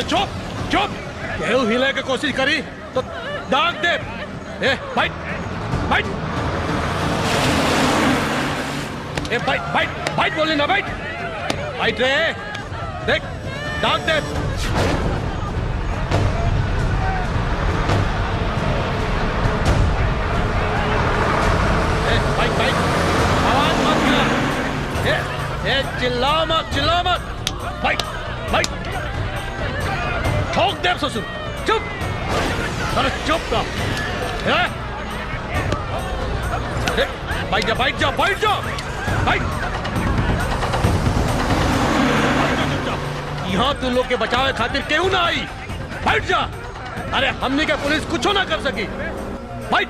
चुप चुप, केहू हिले की कोशिश करी तो दाग दे। बैठ बैठ, बैठ बैठ बैठ, बोली ना बैठ, बैठ रे, देख दाग दे। बैठ बैठ, आवाज मत कर, चिल्ला मत, चिल्ला मत, बैठ बैठ, ठोक दे ससुर, चुप, अरे चुप ना, बैठ जा बैठ जा बैठ जा, बैठ। यहाँ तू लोग के बचावे खातिर क्यों ना आई? बैठ जा। अरे हमने क्या पुलिस कुछ ना कर सकी? बैठ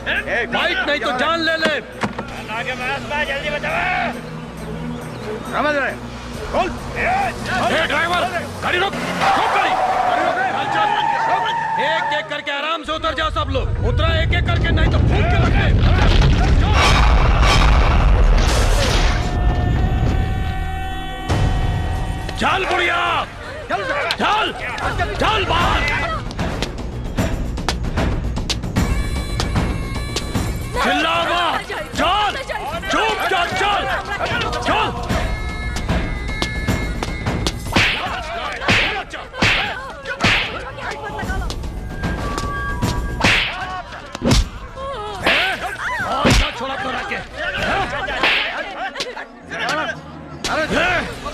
बैठ, नहीं तो जान ले ले। जल्दी बताओ। ड्राइवर, गाड़ी रोक, रोक गाड़ी, चल। एक एक करके आराम से उतर जाओ सब लोग, उतरा एक एक करके, नहीं तो फूंक के रख दे। चल बुढ़िया, चल चल बाहर, चिल्ला मत, चल चुप चल चल चल। छोड़ा तो रखे,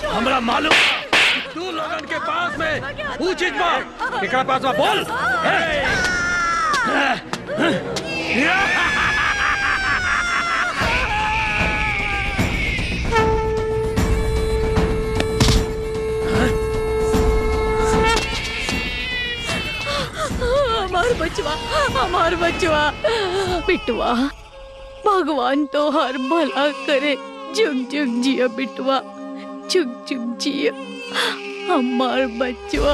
हमरा मालूम तू लोगन के पास में पूछित बा, केकरा पास बा बोल। हमार बचवा बिटवा, भगवान तो हर भला करे, जुग जुग जिया बिटवा, जुग जुग जिया हमार बचवा।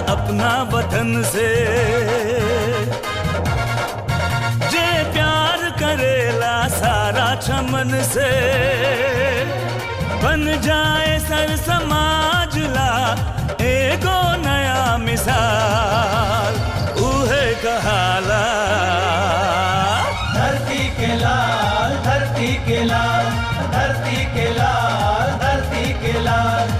अपना वतन से जे प्यार करेला सारा चमन से, बन जाए सर समाज ला एगो नया मिसाल, उहे कहाला धरती के लाल, धरती के लाल, धरती के लाल, धरती के लाल।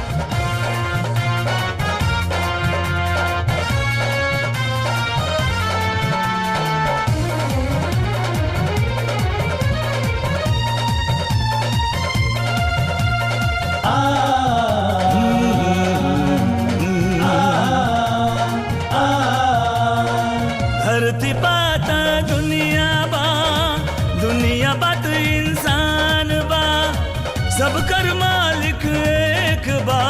धरती बात दुनिया बा, दुनिया बात इंसान बा, सब कर मालिक एक बा,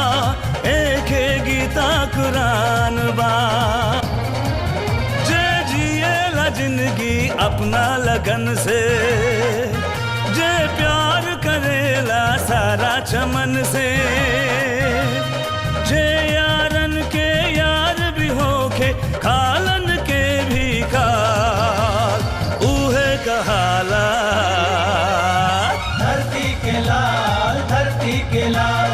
एक गीता कुरान बा। जे जिएला जिंदगी अपना लगन से, जे प्यार करेला सारा चमन से, जे यारन के यार भी होके खालन के के लाल, धरती के लाल।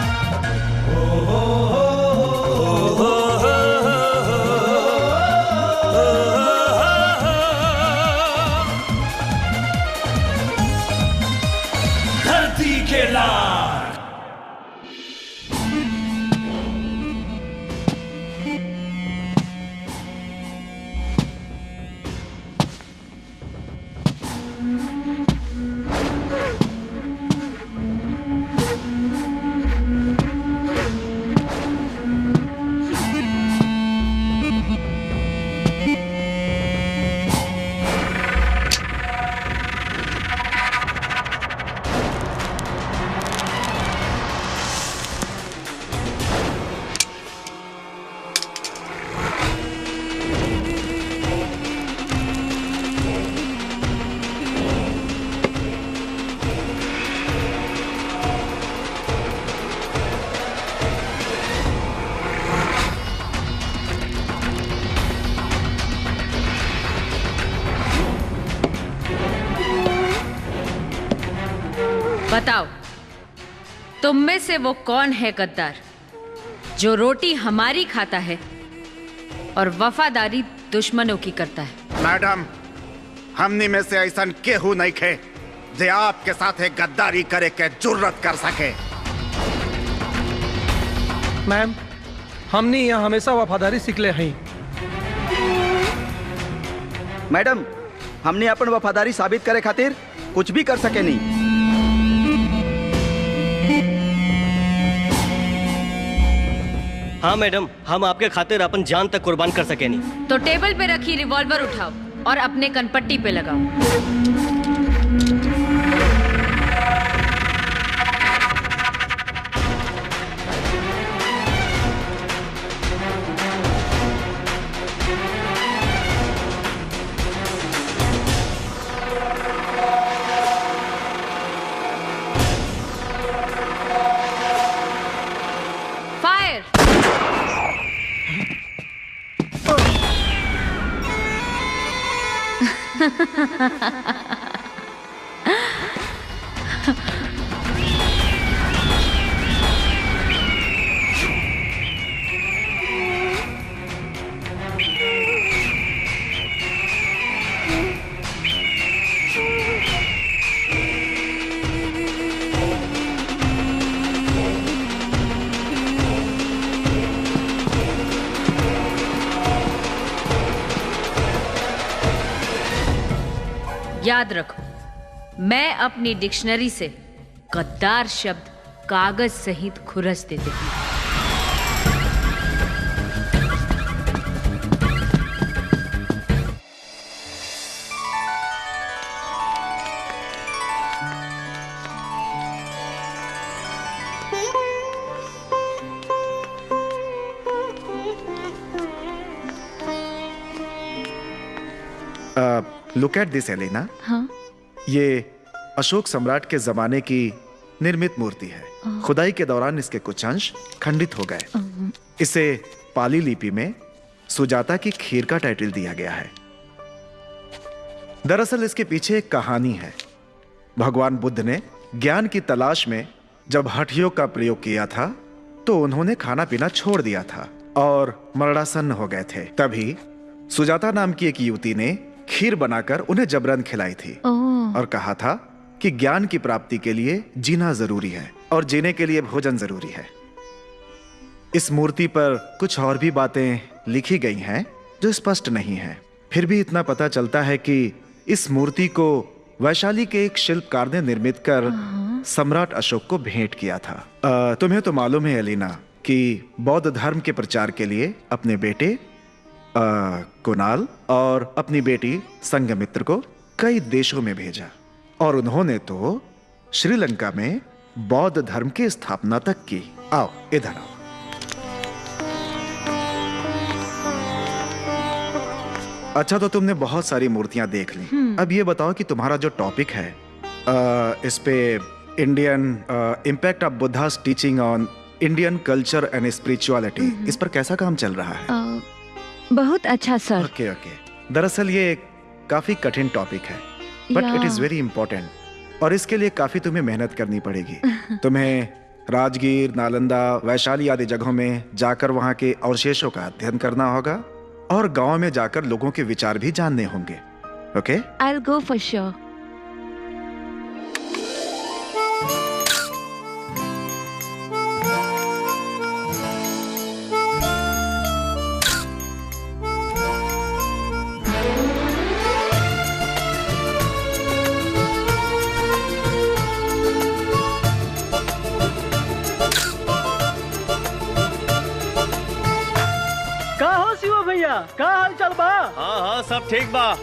धरती के लाल। बताओ, तुम में से वो कौन है गद्दार जो रोटी हमारी खाता है और वफादारी दुश्मनों की करता है? मैडम, हमनी में से ऐसा केहू नहीं खे जे आपके साथ एक गद्दारी करे के जुर्रत कर सके। मैम, हमने यहाँ हमेशा वफादारी सीखले हैं। मैडम, हमने अपन वफादारी साबित करे खातिर कुछ भी कर सके नहीं। हाँ मैडम, हम आपके खातिर अपन जान तक कुर्बान कर सके नहीं। तो टेबल पे रखी रिवॉल्वर उठाओ और अपने कनपट्टी पे लगाओ। याद रखो, मैं अपनी डिक्शनरी से गद्दार शब्द कागज सहित खुरस देती हूँ। लुक एट दिस एलिना। हाँ? ये अशोक सम्राट के जमाने की निर्मित मूर्ति है। खुदाई के दौरान इसके कुछ अंश खंडित हो गए। इसे पाली लिपि में सुजाता की खीर का टाइटल दिया गया है। दरअसल इसके पीछे एक कहानी है। भगवान बुद्ध ने ज्ञान की तलाश में जब हठयोग का प्रयोग किया था तो उन्होंने खाना पीना छोड़ दिया था और मरणासन्न हो गए थे। तभी सुजाता नाम की एक युवती ने खीर बनाकर उन्हें जबरन खिलाई थी और कहा था कि ज्ञान की प्राप्ति के लिए जीना जरूरी है और जीने के लिए भोजन जरूरी है। इस मूर्ति पर कुछ और भी बातें लिखी गई हैं जो स्पष्ट नहीं है। फिर भी इतना पता चलता है कि इस मूर्ति को वैशाली के एक शिल्पकार ने निर्मित कर सम्राट अशोक को भेंट किया था। तुम्हें तो मालूम है एलिना कि बौद्ध धर्म के प्रचार के लिए अपने बेटे कुणाल और अपनी बेटी संघमित्र को कई देशों में भेजा और उन्होंने तो श्रीलंका में बौद्ध धर्म की स्थापना तक की। आओ इधर आओ। अच्छा, तो तुमने बहुत सारी मूर्तियां देख ली। अब ये बताओ कि तुम्हारा जो टॉपिक है इस पे Indian impact of Buddha's teaching on Indian culture and spirituality, इस पर कैसा काम चल रहा है? बहुत अच्छा सर। ओके। दरअसल ये काफी कठिन टॉपिक है बट इट इज वेरी इंपॉर्टेंट। और इसके लिए काफी तुम्हें मेहनत करनी पड़ेगी। तुम्हें राजगीर, नालंदा, वैशाली आदि जगहों में जाकर वहां के अवशेषों का अध्ययन करना होगा और गांव में जाकर लोगों के विचार भी जानने होंगे। ओके? I'll go for sure. का हो शिवा भैया, का हाल चाल बा? हाँ हाँ सब ठीक बा।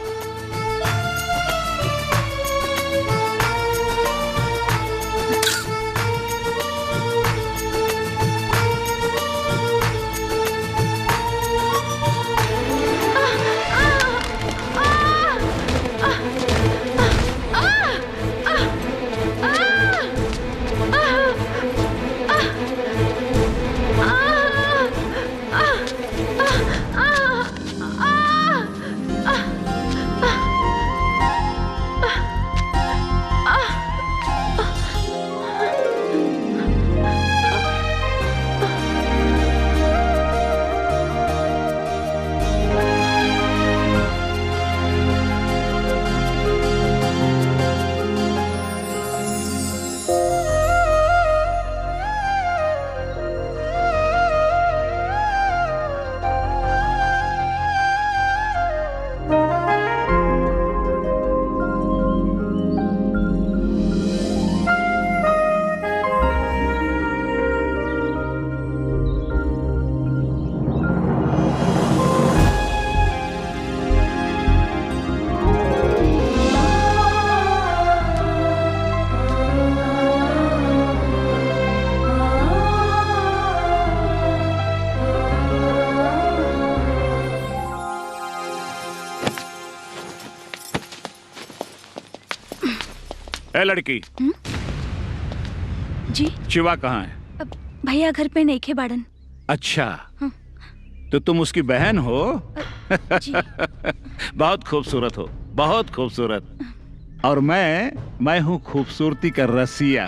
ए लड़की, जी शिवा कहाँ है? भैया घर पे नहीं खे बाड़न। अच्छा, तो तुम उसकी बहन हो? जी। बहुत खूबसूरत हो, बहुत खूबसूरत। और मैं हूँ खूबसूरती का रसिया।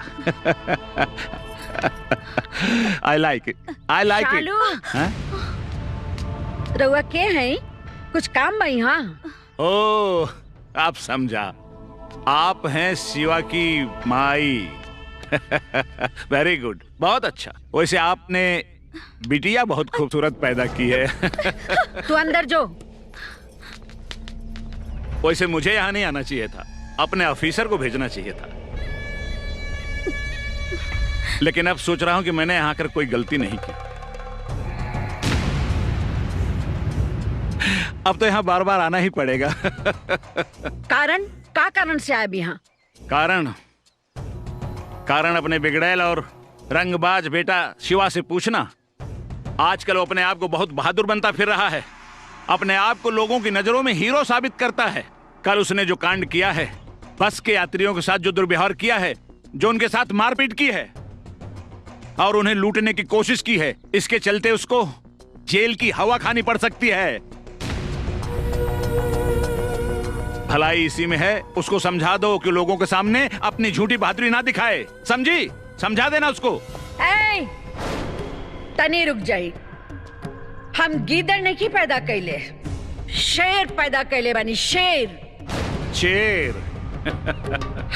I like it, I like it. रउआ के हैं? कुछ काम बा यहाँ? ओह, आप समझा, आप हैं शिवा की माई। वेरी गुड, बहुत अच्छा। वैसे आपने बिटिया बहुत खूबसूरत पैदा की है। तू अंदर जो। वैसे मुझे यहाँ नहीं आना चाहिए था, अपने ऑफिसर को भेजना चाहिए था। लेकिन अब सोच रहा हूँ कि मैंने यहाँ कर कोई गलती नहीं की। अब तो यहाँ बार बार आना ही पड़ेगा। कारण? का कारण से आए यहाँ? कारण अपने बिगड़ैल और रंगबाज बेटा शिवा से पूछना। आजकल वो अपने आप को बहुत बहादुर बनता फिर रहा है, अपने आप को लोगों की नजरों में हीरो साबित करता है। कल उसने जो कांड किया है, बस के यात्रियों के साथ जो दुर्व्यवहार किया है, जो उनके साथ मारपीट की है और उन्हें लूटने की कोशिश की है, इसके चलते उसको जेल की हवा खानी पड़ सकती है। भलाई इसी में है, उसको समझा दो कि लोगों के सामने अपनी झूठी बहादुरी ना दिखाए। समझी? समझा देना उसको। ए, तनी रुक जाई। हम गीदड़ नहीं पैदा कैले, शेर पैदा कैले बानी। शेर शेर।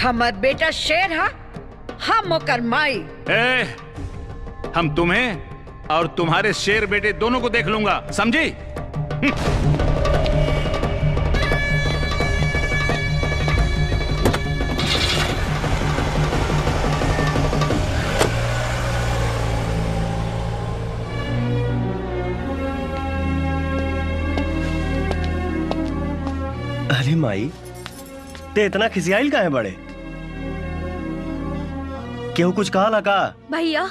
हमर बेटा शेर है, हम ओकर माई। हम तुम्हें और तुम्हारे शेर बेटे दोनों को देख लूंगा, समझी? अरे माई, ते इतना खिसियाइल का है बड़े? केहू कुछ कहा लगा? भैया,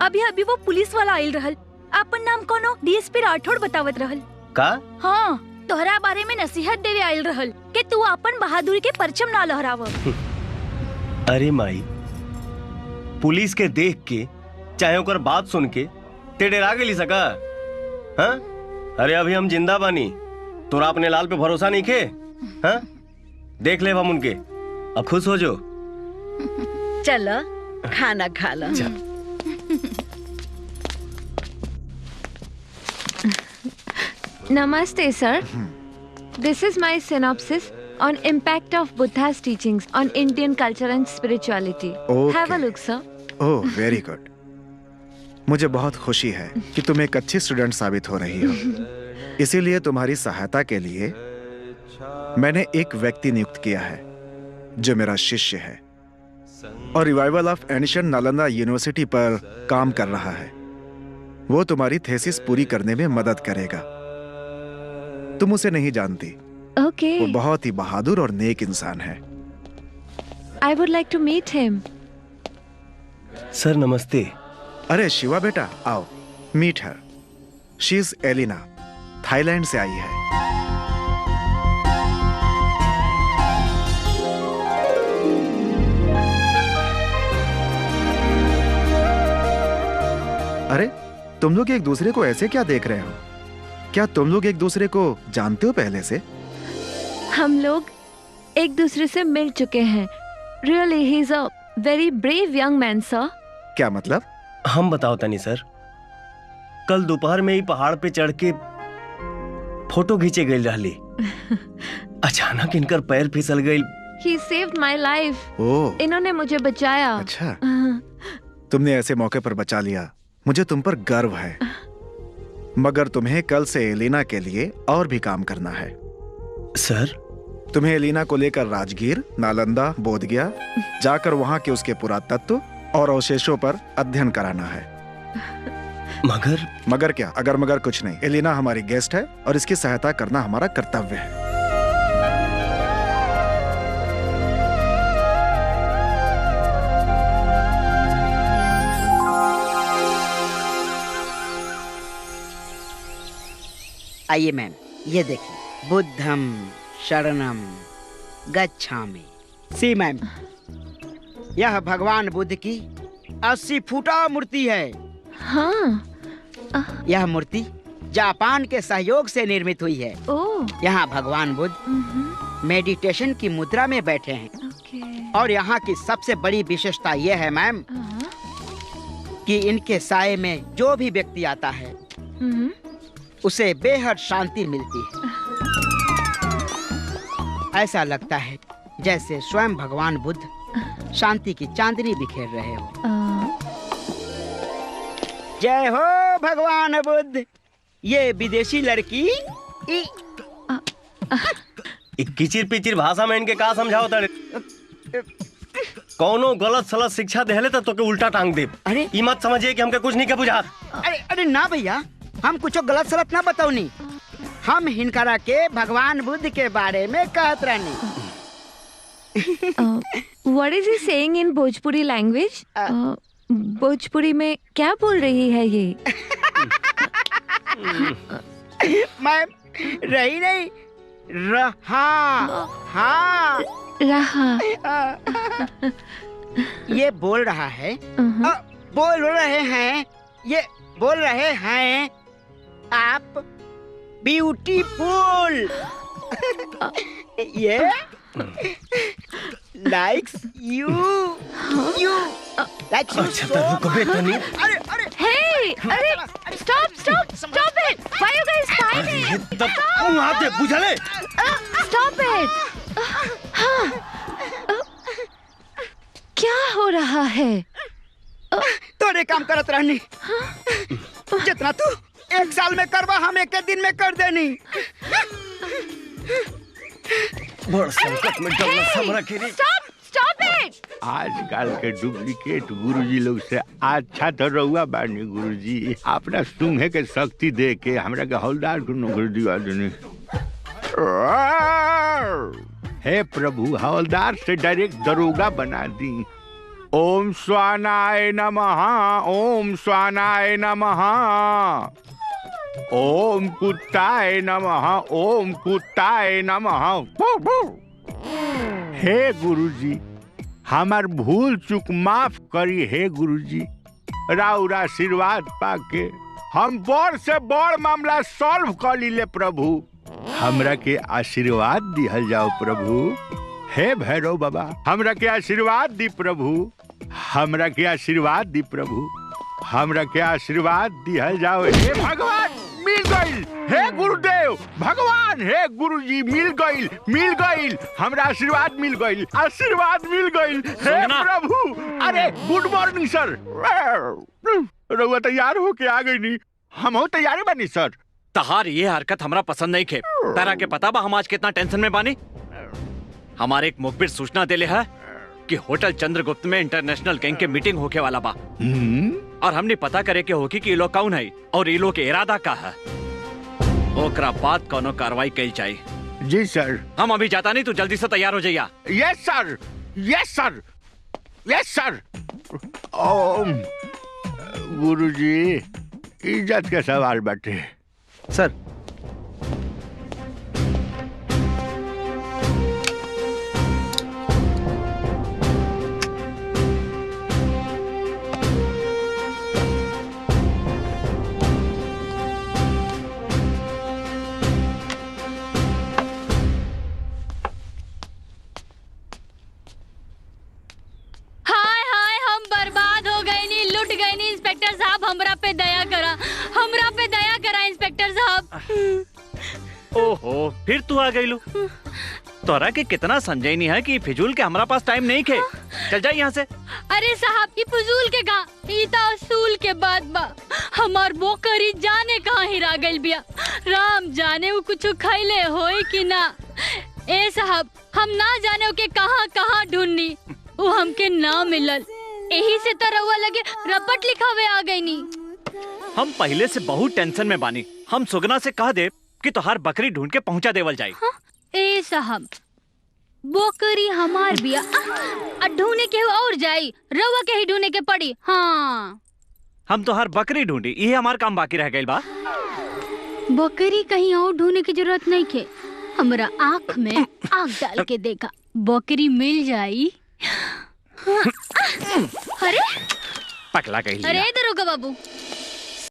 अभी अभी वो पुलिस वाला आइल रहल। आपन नाम कोनो डीएसपी राठौड़ बतावत रहल। का? हाँ, तोहरा बारे में नसीहत देवे आइल रहल कि तू अपन बहादुरी के परचम ना लहराव। अरे माई, पुलिस के देख के चाहे ओकर बात सुन के ते डरा गेली सका? हाँ? अरे अभी हम जिंदा बानी, तोरा अपने लाल पे भरोसा नहीं के? हाँ? देख ले हम उनके, अब खुश हो जो। चलो खाना खा लो। Namaste, sir. This is my synopsis on impact of Buddha's teachings on Indian culture and spirituality. Okay. Have a look, sir. Oh very good. मुझे बहुत खुशी है कि तुम एक अच्छी स्टूडेंट साबित हो रही हो। इसीलिए तुम्हारी सहायता के लिए मैंने एक व्यक्ति नियुक्त किया है जो मेरा शिष्य है और revival of ancient Nalanda university पर काम कर रहा है। वो तुम्हारी थीसिस पूरी करने में मदद करेगा। तुम उसे नहीं जानती। Okay. वो बहुत ही बहादुर और नेक इंसान है। I would like to meet him. सर नमस्ते। अरे शिवा बेटा आओ, मीट हर। शी इज एलिना, थाईलैंड से आई है। अरे तुम लोग एक दूसरे को ऐसे क्या देख रहे हो? क्या तुम लोग एक दूसरे को जानते हो पहले से? हम लोग एक दूसरे से मिल चुके हैं। Really, he's a very brave young man, sir. क्या मतलब? हम बताओ तनी सर। कल दोपहर में ही पहाड़ पे चढ़ के फोटो खींचे गई रहली। अचानक इनकर पैर फिसल गई। He saved my life. ओह इन्होंने मुझे बचाया। अच्छा, तुमने ऐसे मौके पर बचा लिया, मुझे तुम पर गर्व है। मगर तुम्हें कल से एलिना के लिए और भी काम करना है। सर तुम्हें एलिना को लेकर राजगीर, नालंदा, बोधगया जाकर वहां के उसके पुरातत्व और अवशेषों पर अध्ययन कराना है। मगर क्या? अगर मगर कुछ नहीं। एलिना हमारी गेस्ट है और इसकी सहायता करना हमारा कर्तव्य है। आइए मैम, ये देखिए, बुद्धम शरणम गच्छामि। सी मैम, यह भगवान बुद्ध की 80 फुटा मूर्ति है। हाँ। यह मूर्ति जापान के सहयोग से निर्मित हुई है। यहाँ भगवान बुद्ध मेडिटेशन की मुद्रा में बैठे हैं। और यहाँ की सबसे बड़ी विशेषता यह है मैम कि इनके साये में जो भी व्यक्ति आता है उसे बेहद शांति मिलती है। ऐसा लगता है जैसे स्वयं भगवान बुद्ध शांति की चांदनी बिखेर रहे हो। जय हो भगवान बुद्ध। ये विदेशी लड़की किचिर पिचिर भाषा में इनके का समझाओ तारे? कौनो गलत सलत शिक्षा देहले तो के उल्टा टांग दे। अरे ई मत समझिए कि हमके कुछ नहीं के बुझा। अरे ना भैया, हम कुछ गलत सलत ना बताओनी। हम हिनकरा के भगवान बुद्ध के बारे में कहत रहनी। What is he saying in Bhojpuri language? Bhojpuri में क्या बोल रही है ये? मैम, रही नहीं, रहा। हाँ रहा। ये बोल रहा है, बोल रहे हैं, ये बोल रहे हैं आप ब्यूटीफुल। ये likes you likes you so much। अरे stop it! Why you guys fighting? बुझले? Stop it! हाँ, क्या हो रहा है? तोरे काम करत रहनी। जितना तू एक साल में करवा, हम एक दिन में कर देनी। बड़ संकट में डरना हमरा खेरी। Stop it! आजकल के डुप्लीकेट गुरुजी लोग से अच्छा तो रहुआ बानी गुरुजी। अपना सुंघे के शक्ति दे के हमरा के हवलदार को नौकरी दिवा देनी। हे प्रभु, हवलदार से डायरेक्ट दरोगा बना दी। ओम स्वानाय नमः, ओम स्वानाय नमः, ओम कुत्ताय नमः, ओम कुत्ताय नमः। हे गुरुजी, हमार भूल चूक माफ करी। हे गुरुजी, राउर आशीर्वाद पाके हम बड़ से बड़ मामला सॉल्व कर लीले। प्रभु, हमरा के आशीर्वाद दिहल जाओ प्रभु। हे भैरव बाबा, हमरा के आशीर्वाद दी प्रभु, हमरा के आशीर्वाद दी प्रभु, हमरा के आशीर्वाद दिहल जाओ। हे भगवान, मिल गईल। हे गुरुदेव भगवान, हे गुरुजी, मिल गईल, हमरा आशीर्वाद मिल गईल, आशीर्वाद मिल गईल। हे प्रभु, अरे गुड मॉर्निंग सर। रउआ तैयार होके आ गई नी, हम हो तैयार बानी सर। तहार ये हरकत हमरा पसंद नहीं खे। तारा के पता बा हम आज कितना टेंशन में बानी? हमारे एक मुखबिर सूचना देले है कि होटल चंद्रगुप्त में इंटरनेशनल गैंग के मीटिंग होके वाला बा, और हमने पता करे के होगी कि ये लोग कौन है और ये लोग के इरादा का है। ओकरा बाद कोनो कार्रवाई कई जाए। जी सर। हम अभी जाता नहीं, तू जल्दी से तैयार हो जाइया। यस सर, यस सर, यस सर। ओम गुरुजी, इज्जत के सवाल बाटे सर। ओहो, फिर तू आ गई लू। तोरा के कितना समझाई है कि फिजूल के हमारा पास टाइम नहीं खे। चल जा यहाँ से। अरे साहब, ये फजूल के गा, ईता असूल के बाद बा। हमार बोकरी जाने कहाँ हिरा गइल बिया। राम जाने वो कुछ खैले होई कि ना। ए साहब, हम ना जाने के कहाँ कहाँ ढूंढनी, वो हमके ना मिलल। यही से तो रउआ लगे रपट लिखावे आ गई नी। हम पहले से बहुत टेंशन में बानी। हम सुगना से कह दे कि तोहार बकरी ढूंढ के पहुंचा देवल जाए। ए साहब, बोकरी हमार बिया, ढूंढने के और जाई, रउआ के ही ढूंढने के पड़ी। हाँ, हम तोहार बकरी ढूंढी, ये हमार काम बाकी रह गई बा। बकरी कहीं और ढूंढने की जरूरत नहीं के। हमरा आँख में आँख डाल के देखा, बकरी मिल जाई। अरे पकला गई। अरे दरोगा बाबू,